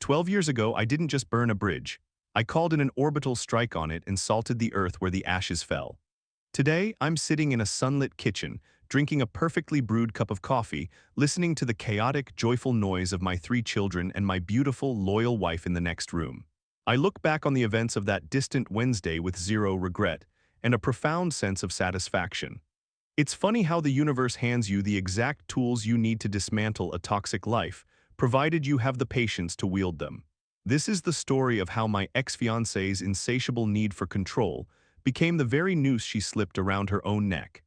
12 years ago, I didn't just burn a bridge. I called in an orbital strike on it and salted the earth where the ashes fell. Today, I'm sitting in a sunlit kitchen, drinking a perfectly brewed cup of coffee, listening to the chaotic, joyful noise of my 3 children and my beautiful, loyal wife in the next room. I look back on the events of that distant Wednesday with zero regret and a profound sense of satisfaction. It's funny how the universe hands you the exact tools you need to dismantle a toxic life, provided you have the patience to wield them. This is the story of how my ex-fiancée's insatiable need for control became the very noose she slipped around her own neck,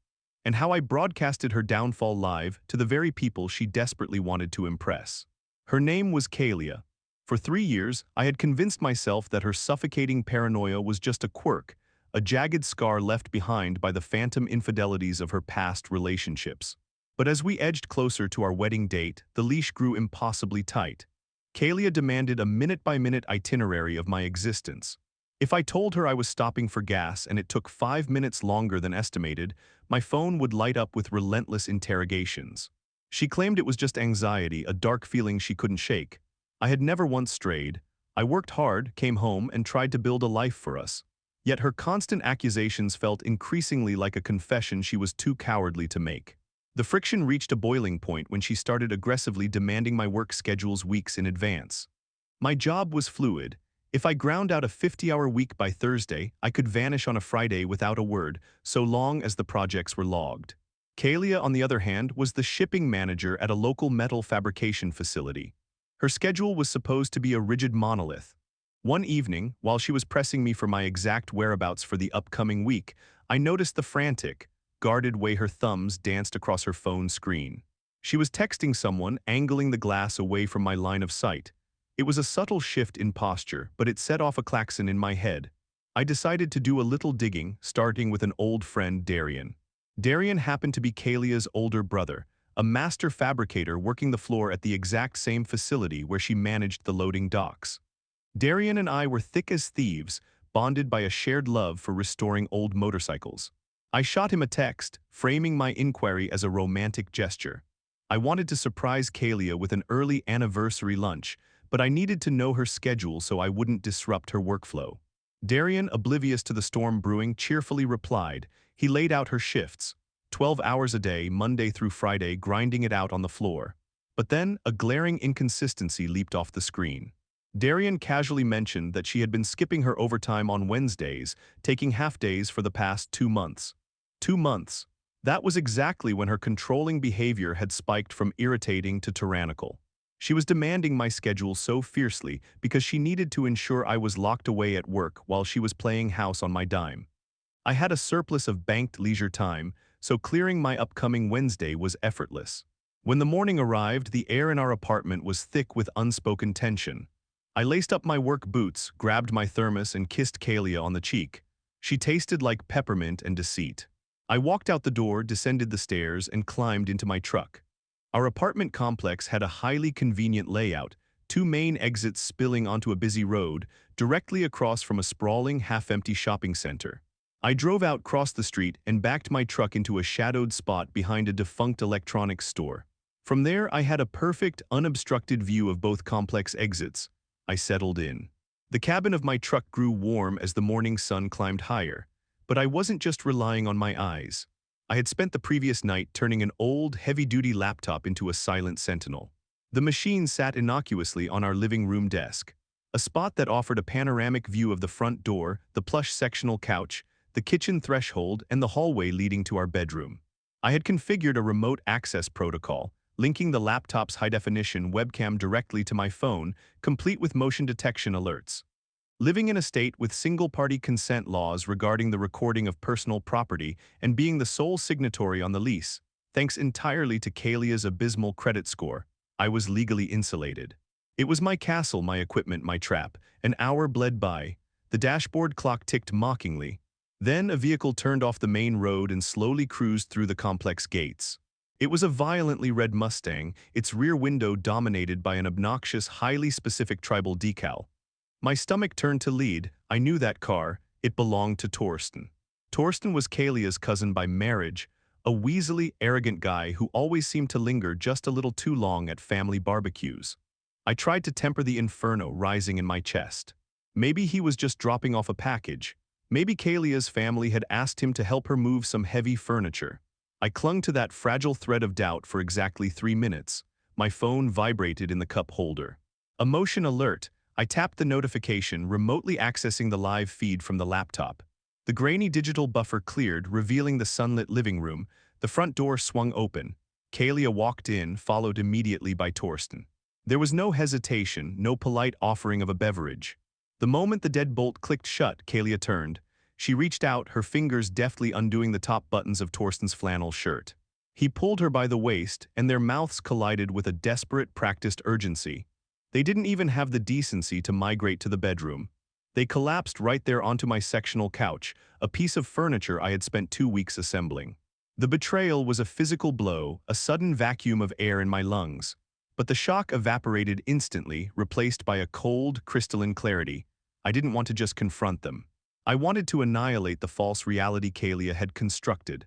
and how I broadcasted her downfall live to the very people she desperately wanted to impress. Her name was Kalia. For 3 years, I had convinced myself that her suffocating paranoia was just a quirk, a jagged scar left behind by the phantom infidelities of her past relationships. But as we edged closer to our wedding date, the leash grew impossibly tight. Kalia demanded a minute-by-minute itinerary of my existence. If I told her I was stopping for gas and it took 5 minutes longer than estimated, my phone would light up with relentless interrogations. She claimed it was just anxiety, a dark feeling she couldn't shake. I had never once strayed. I worked hard, came home, and tried to build a life for us. Yet her constant accusations felt increasingly like a confession she was too cowardly to make. The friction reached a boiling point when she started aggressively demanding my work schedules weeks in advance. My job was fluid. If I ground out a 50-hour week by Thursday, I could vanish on a Friday without a word, so long as the projects were logged. Kalia, on the other hand, was the shipping manager at a local metal fabrication facility. Her schedule was supposed to be a rigid monolith. One evening, while she was pressing me for my exact whereabouts for the upcoming week, I noticed the frantic, guarded way her thumbs danced across her phone screen. She was texting someone, angling the glass away from my line of sight. It was a subtle shift in posture, but it set off a klaxon in my head. I decided to do a little digging, starting with an old friend, Darian. Darian happened to be Kalia's older brother, a master fabricator working the floor at the exact same facility where she managed the loading docks. Darian and I were thick as thieves, bonded by a shared love for restoring old motorcycles. I shot him a text, framing my inquiry as a romantic gesture. I wanted to surprise Kalia with an early anniversary lunch, but I needed to know her schedule so I wouldn't disrupt her workflow. Darian, oblivious to the storm brewing, cheerfully replied. He laid out her shifts, 12 hours a day, Monday through Friday, grinding it out on the floor. But then, a glaring inconsistency leaped off the screen. Darian casually mentioned that she had been skipping her overtime on Wednesdays, taking half-days for the past 2 months. 2 months. That was exactly when her controlling behavior had spiked from irritating to tyrannical. She was demanding my schedule so fiercely because she needed to ensure I was locked away at work while she was playing house on my dime. I had a surplus of banked leisure time, so clearing my upcoming Wednesday was effortless. When the morning arrived, the air in our apartment was thick with unspoken tension. I laced up my work boots, grabbed my thermos, and kissed Kalia on the cheek. She tasted like peppermint and deceit. I walked out the door, descended the stairs, and climbed into my truck. Our apartment complex had a highly convenient layout, 2 main exits spilling onto a busy road, directly across from a sprawling, half-empty shopping center. I drove out across the street and backed my truck into a shadowed spot behind a defunct electronics store. From there, I had a perfect, unobstructed view of both complex exits. I settled in. The cabin of my truck grew warm as the morning sun climbed higher. But I wasn't just relying on my eyes. I had spent the previous night turning an old, heavy-duty laptop into a silent sentinel. The machine sat innocuously on our living room desk, a spot that offered a panoramic view of the front door, the plush sectional couch, the kitchen threshold, and the hallway leading to our bedroom. I had configured a remote access protocol, linking the laptop's high-definition webcam directly to my phone, complete with motion detection alerts. Living in a state with single-party consent laws regarding the recording of personal property and being the sole signatory on the lease, thanks entirely to Kalia's abysmal credit score, I was legally insulated. It was my castle, my equipment, my trap. An hour bled by. The dashboard clock ticked mockingly. Then a vehicle turned off the main road and slowly cruised through the complex gates. It was a violently red Mustang, its rear window dominated by an obnoxious, highly specific tribal decal. My stomach turned to lead. I knew that car. It belonged to Torsten. Torsten was Kalia's cousin by marriage, a weaselly, arrogant guy who always seemed to linger just a little too long at family barbecues. I tried to temper the inferno rising in my chest. Maybe he was just dropping off a package. Maybe Kalia's family had asked him to help her move some heavy furniture. I clung to that fragile thread of doubt for exactly 3 minutes. My phone vibrated in the cup holder. Emotion alert. I tapped the notification, remotely accessing the live feed from the laptop. The grainy digital buffer cleared, revealing the sunlit living room. The front door swung open. Kalia walked in, followed immediately by Torsten. There was no hesitation, no polite offering of a beverage. The moment the deadbolt clicked shut, Kalia turned. She reached out, her fingers deftly undoing the top buttons of Torsten's flannel shirt. He pulled her by the waist, and their mouths collided with a desperate, practiced urgency. They didn't even have the decency to migrate to the bedroom. They collapsed right there onto my sectional couch, a piece of furniture I had spent 2 weeks assembling. The betrayal was a physical blow, a sudden vacuum of air in my lungs. But the shock evaporated instantly, replaced by a cold, crystalline clarity. I didn't want to just confront them. I wanted to annihilate the false reality Kalia had constructed.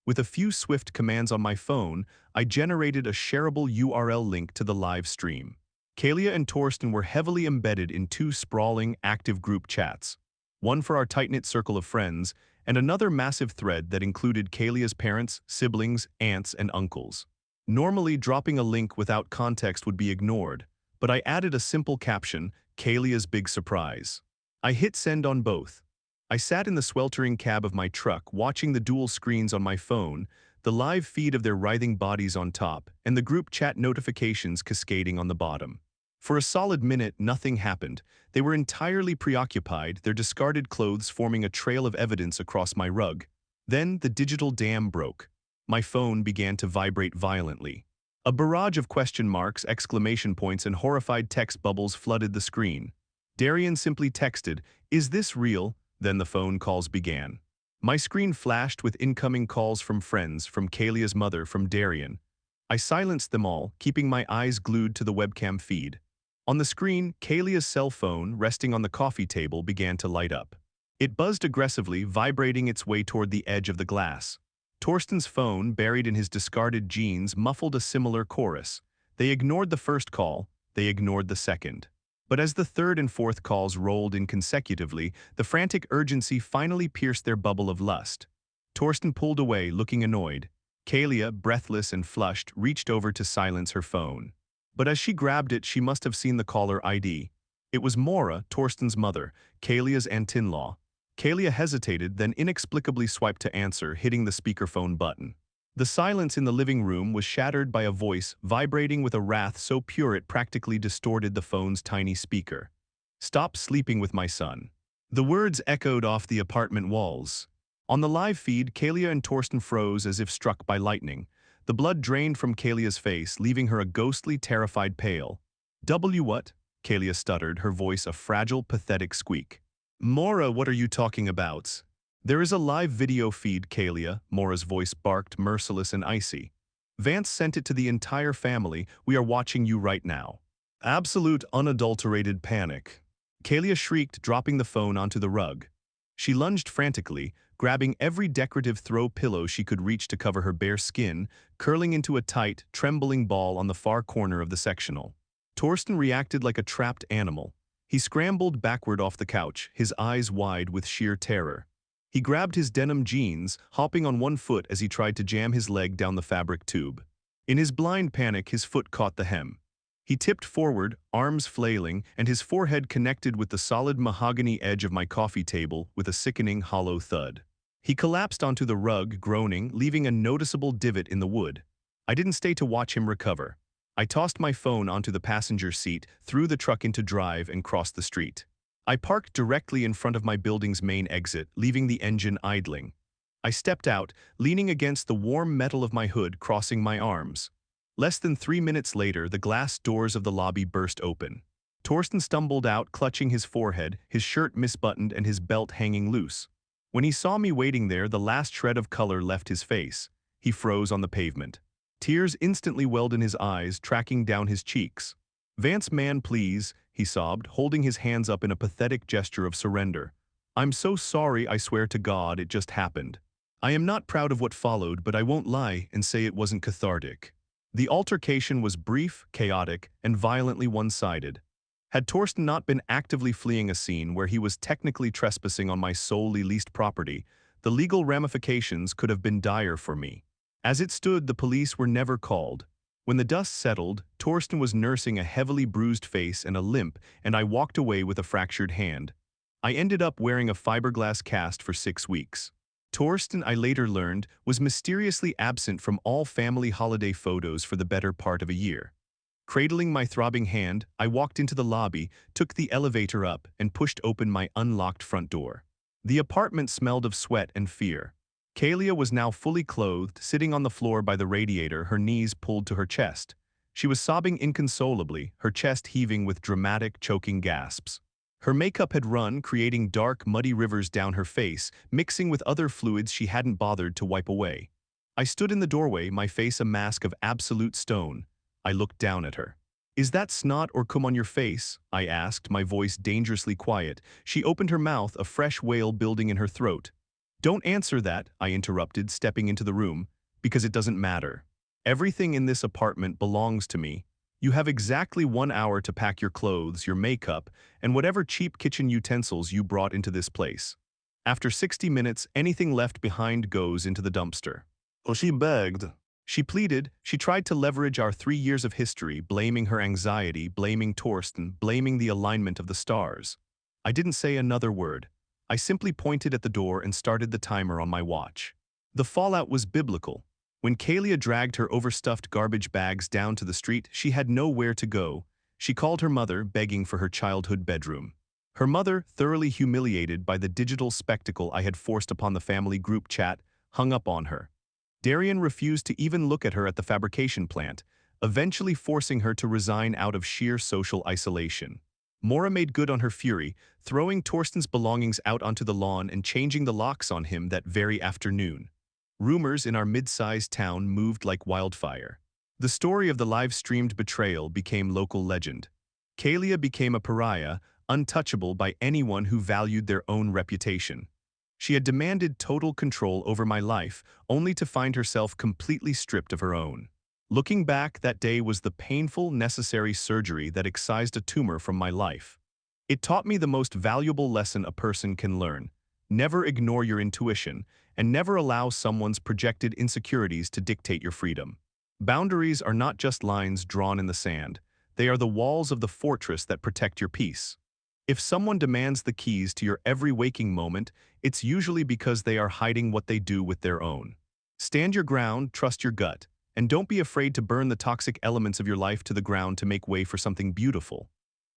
With a few swift commands on my phone, I generated a shareable URL link to the live stream. Kalia and Torsten were heavily embedded in 2 sprawling, active group chats. One for our tight-knit circle of friends, and another massive thread that included Kalia's parents, siblings, aunts, and uncles. Normally, dropping a link without context would be ignored, but I added a simple caption, Kalia's big surprise. I hit send on both. I sat in the sweltering cab of my truck, watching the dual screens on my phone, the live feed of their writhing bodies on top, and the group chat notifications cascading on the bottom. For a solid minute, nothing happened. They were entirely preoccupied, their discarded clothes forming a trail of evidence across my rug. Then the digital dam broke. My phone began to vibrate violently. A barrage of question marks, exclamation points, and horrified text bubbles flooded the screen. Darian simply texted, "Is this real?" Then the phone calls began. My screen flashed with incoming calls from friends, from Kalia's mother, from Darian. I silenced them all, keeping my eyes glued to the webcam feed. On the screen, Kalia's cell phone, resting on the coffee table, began to light up. It buzzed aggressively, vibrating its way toward the edge of the glass. Torsten's phone, buried in his discarded jeans, muffled a similar chorus. They ignored the first call, they ignored the second. But as the third and fourth calls rolled in consecutively, the frantic urgency finally pierced their bubble of lust. Torsten pulled away, looking annoyed. Kalia, breathless and flushed, reached over to silence her phone. But as she grabbed it, she must have seen the caller ID. It was Mora, Torsten's mother, Kalia's aunt-in-law. Kalia hesitated, then inexplicably swiped to answer, hitting the speakerphone button. The silence in the living room was shattered by a voice vibrating with a wrath so pure it practically distorted the phone's tiny speaker. "Stop sleeping with my son." The words echoed off the apartment walls. On the live feed, Kalia and Torsten froze as if struck by lightning. The blood drained from Kalia's face, leaving her a ghostly, terrified pale. What?" Kalia stuttered, her voice a fragile, pathetic squeak. "Mora, what are you talking about?" "There is a live video feed, Kalia," Mora's voice barked, merciless and icy. "Vance sent it to the entire family. We are watching you right now." Absolute, unadulterated panic. Kalia shrieked, dropping the phone onto the rug. She lunged frantically, grabbing every decorative throw pillow she could reach to cover her bare skin, curling into a tight, trembling ball on the far corner of the sectional. Torsten reacted like a trapped animal. He scrambled backward off the couch, his eyes wide with sheer terror. He grabbed his denim jeans, hopping on one foot as he tried to jam his leg down the fabric tube. In his blind panic, his foot caught the hem. He tipped forward, arms flailing, and his forehead connected with the solid mahogany edge of my coffee table with a sickening hollow thud. He collapsed onto the rug, groaning, leaving a noticeable divot in the wood. I didn't stay to watch him recover. I tossed my phone onto the passenger seat, threw the truck into drive, and crossed the street. I parked directly in front of my building's main exit, leaving the engine idling. I stepped out, leaning against the warm metal of my hood, crossing my arms. Less than 3 minutes later, the glass doors of the lobby burst open. Torsten stumbled out, clutching his forehead, his shirt misbuttoned and his belt hanging loose. When he saw me waiting there, the last shred of color left his face. He froze on the pavement. Tears instantly welled in his eyes, tracking down his cheeks. "Vance, man, please," he sobbed, holding his hands up in a pathetic gesture of surrender. "I'm so sorry, I swear to God, it just happened. I am not proud of what followed, but I won't lie and say it wasn't cathartic." The altercation was brief, chaotic, and violently one-sided. Had Torsten not been actively fleeing a scene where he was technically trespassing on my solely leased property, the legal ramifications could have been dire for me. As it stood, the police were never called. When the dust settled, Torsten was nursing a heavily bruised face and a limp, and I walked away with a fractured hand. I ended up wearing a fiberglass cast for 6 weeks. Torsten, I later learned, was mysteriously absent from all family holiday photos for the better part of a year. Cradling my throbbing hand, I walked into the lobby, took the elevator up, and pushed open my unlocked front door. The apartment smelled of sweat and fear. Kalia was now fully clothed, sitting on the floor by the radiator, her knees pulled to her chest. She was sobbing inconsolably, her chest heaving with dramatic, choking gasps. Her makeup had run, creating dark, muddy rivers down her face, mixing with other fluids she hadn't bothered to wipe away. I stood in the doorway, my face a mask of absolute stone. I looked down at her. "Is that snot or cum on your face?" I asked, my voice dangerously quiet. She opened her mouth, a fresh wail building in her throat. "Don't answer that," I interrupted, stepping into the room, "because it doesn't matter. Everything in this apartment belongs to me. You have exactly 1 hour to pack your clothes, your makeup, and whatever cheap kitchen utensils you brought into this place. After 60 minutes, anything left behind goes into the dumpster." Oh, she begged. She pleaded. She tried to leverage our 3 years of history, blaming her anxiety, blaming Torsten, blaming the alignment of the stars. I didn't say another word. I simply pointed at the door and started the timer on my watch. The fallout was biblical. When Kalia dragged her overstuffed garbage bags down to the street, she had nowhere to go. She called her mother, begging for her childhood bedroom. Her mother, thoroughly humiliated by the digital spectacle I had forced upon the family group chat, hung up on her. Darian refused to even look at her at the fabrication plant, eventually forcing her to resign out of sheer social isolation. Mora made good on her fury, throwing Torsten's belongings out onto the lawn and changing the locks on him that very afternoon. Rumors in our mid-sized town moved like wildfire. The story of the live-streamed betrayal became local legend. Kalia became a pariah, untouchable by anyone who valued their own reputation. She had demanded total control over my life, only to find herself completely stripped of her own. Looking back, that day was the painful, necessary surgery that excised a tumor from my life. It taught me the most valuable lesson a person can learn. Never ignore your intuition, and never allow someone's projected insecurities to dictate your freedom. Boundaries are not just lines drawn in the sand. They are the walls of the fortress that protect your peace. If someone demands the keys to your every waking moment, it's usually because they are hiding what they do with their own. Stand your ground, trust your gut, and don't be afraid to burn the toxic elements of your life to the ground to make way for something beautiful.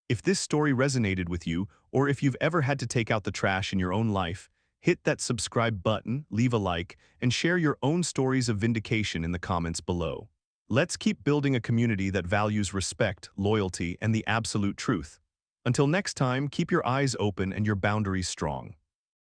If this story resonated with you, or if you've ever had to take out the trash in your own life, hit that subscribe button, leave a like, and share your own stories of vindication in the comments below. Let's keep building a community that values respect, loyalty, and the absolute truth. Until next time, keep your eyes open and your boundaries strong.